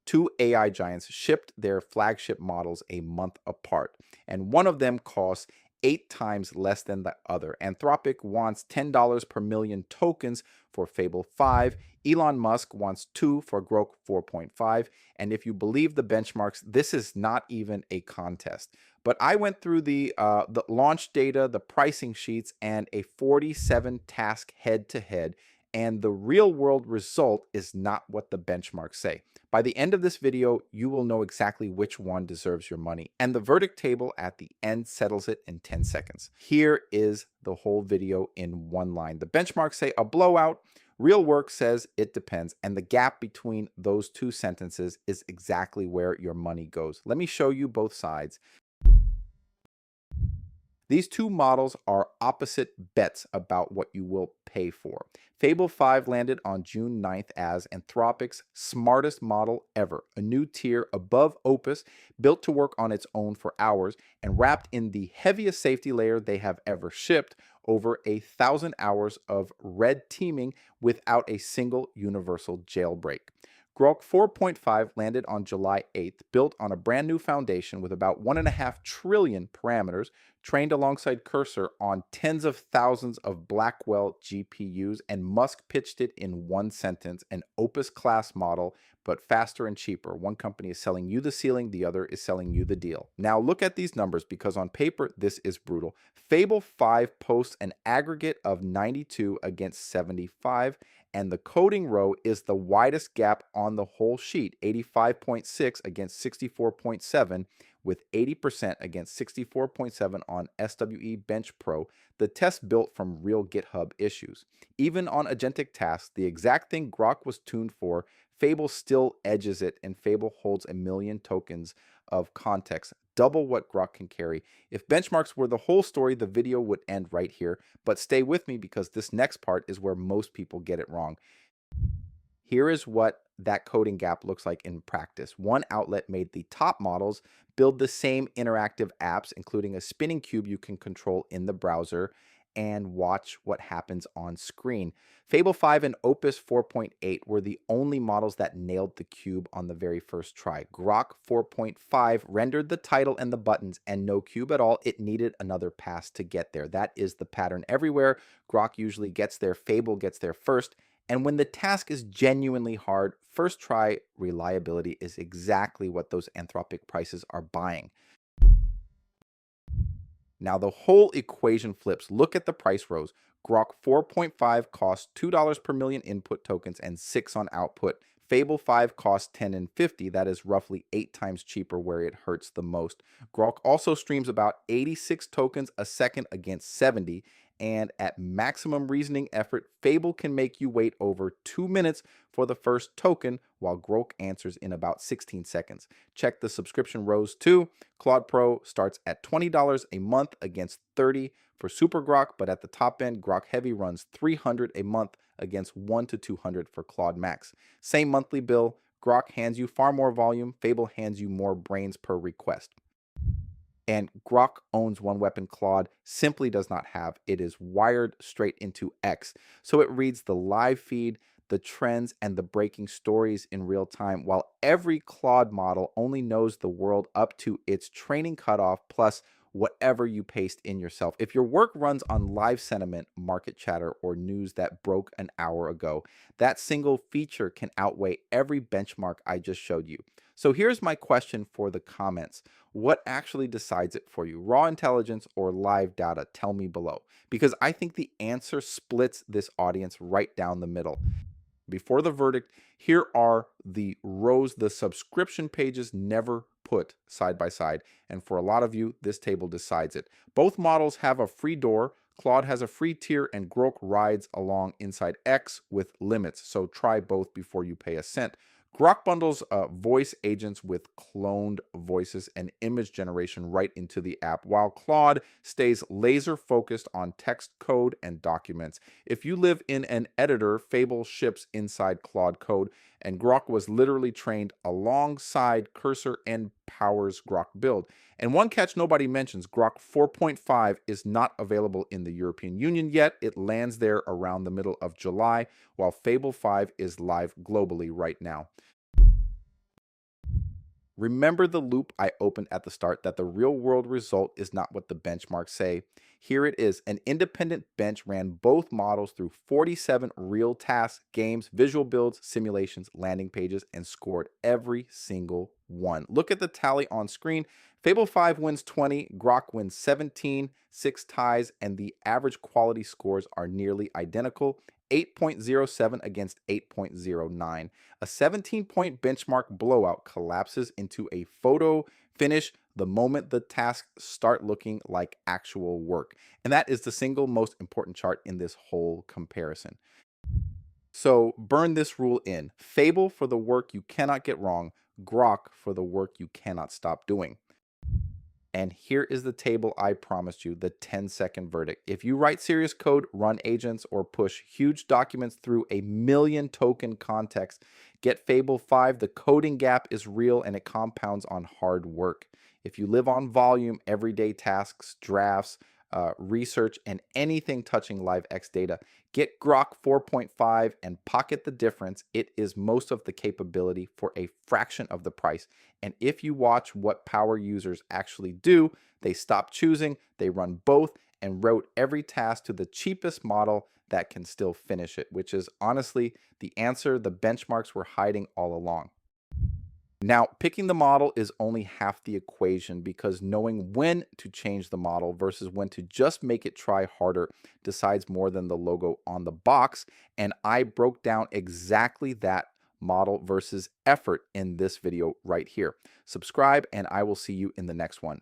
Two AI giants shipped their flagship models a month apart, and one of them costs 8 times less than the other. Anthropic wants $10 per million tokens for Fable 5. Elon Musk wants 2 for Grok 4.5. And if you believe the benchmarks, this is not even a contest. But I went through the launch data, the pricing sheets, and a 47 task head-to-head, and the real-world result is not what the benchmarks say. By the end of this video, you will know exactly which one deserves your money, and the verdict table at the end settles it in 10 seconds. Here is the whole video in one line. The benchmarks say a blowout, real work says it depends, and the gap between those two sentences is exactly where your money goes. Let me show you both sides. These two models are opposite bets about what you will pay for. Fable 5 landed on June 9th as Anthropic's smartest model ever, a new tier above Opus, built to work on its own for hours, and wrapped in the heaviest safety layer they have ever shipped, over 1,000 hours of red teaming without a single universal jailbreak. Grok 4.5 landed on July 8th, built on a brand new foundation with about 1.5 trillion parameters, trained alongside Cursor on tens of thousands of Blackwell GPUs, and Musk pitched it in one sentence: an Opus class model, but faster and cheaper. One company is selling you the ceiling, the other is selling you the deal. Now look at these numbers, because on paper this is brutal. Fable 5 posts an aggregate of 92 against 75, and the coding row is the widest gap on the whole sheet, 85.6 against 64.7, with 80% against 64.7 on SWE Bench Pro, the test built from real GitHub issues. Even on agentic tasks, the exact thing Grok was tuned for, Fable still edges it, and Fable holds 1 million tokens of context, double what Grok can carry. If benchmarks were the whole story, the video would end right here, but stay with me because this next part is where most people get it wrong. Here is what that coding gap looks like in practice. One outlet made the top models build the same interactive apps, including a spinning cube you can control in the browser and watch what happens on screen. Fable 5 and Opus 4.8 were the only models that nailed the cube on the very first try. Grok 4.5 rendered the title and the buttons and no cube at all. It needed another pass to get there. That is the pattern everywhere. Grok usually gets there, Fable gets there first. And when the task is genuinely hard, first try reliability is exactly what those Anthropic prices are buying. Now the whole equation flips. Look at the price rows. Grok 4.5 costs $2 per million input tokens and 6 on output. Fable 5 costs 10 and 50. That is roughly 8 times cheaper, where it hurts the most. Grok also streams about 86 tokens a second against 70. And at maximum reasoning effort, Fable can make you wait over 2 minutes for the first token, while Grok answers in about 16 seconds. Check the subscription rows too. Claude Pro starts at $20 a month against 30 for Super Grok, but at the top end, Grok Heavy runs $300 a month against 1 to 200 for Claude Max. Same monthly bill, Grok hands you far more volume, Fable hands you more brains per request. And Grok owns one weapon Claude simply does not have. It is wired straight into X. So it reads the live feed, the trends, and the breaking stories in real time, while every Claude model only knows the world up to its training cutoff plus whatever you paste in yourself. If your work runs on live sentiment, market chatter, or news that broke an hour ago, that single feature can outweigh every benchmark I just showed you. So here's my question for the comments. What actually decides it for you? Raw intelligence or live data? Tell me below, because I think the answer splits this audience right down the middle. Before the verdict, here are the rows the subscription pages never put side by side, and for a lot of you, this table decides it. Both models have a free door. Claude has a free tier, and Grok rides along inside X with limits, so try both before you pay a cent. Grok bundles voice agents with cloned voices and image generation right into the app, while Claude stays laser focused on text code and documents. If you live in an editor, Fable ships inside Claude code, and Grok was literally trained alongside Cursor and powers Grok build. And one catch nobody mentions, Grok 4.5 is not available in the European Union yet. It lands there around the middle of July, while Fable 5 is live globally right now. Remember the loop I opened at the start, that the real world result is not what the benchmarks say. Here it is. An independent bench ran both models through 47 real tasks, games, visual builds, simulations, landing pages, and scored every single one. Look at the tally on screen. Fable 5 wins 20, Grok wins 17, 6 ties, and the average quality scores are nearly identical. 8.07 against 8.09. A 17-point benchmark blowout collapses into a photo finish the moment the tasks start looking like actual work. And that is the single most important chart in this whole comparison. So burn this rule in. Fable for the work you cannot get wrong, Grok for the work you cannot stop doing. And here is the table I promised you, the 10-second verdict. If you write serious code, run agents, or push huge documents through a million token context, get Fable 5. The coding gap is real and it compounds on hard work. If you live on volume, everyday tasks, drafts, research, and anything touching LiveX data, get Grok 4.5 and pocket the difference. It is most of the capability for a fraction of the price. And if you watch what power users actually do, they stop choosing, they run both, and route every task to the cheapest model that can still finish it, which is honestly the answer the benchmarks were hiding all along. Now, picking the model is only half the equation, because knowing when to change the model versus when to just make it try harder decides more than the logo on the box. And I broke down exactly that model versus effort in this video right here. Subscribe, and I will see you in the next one.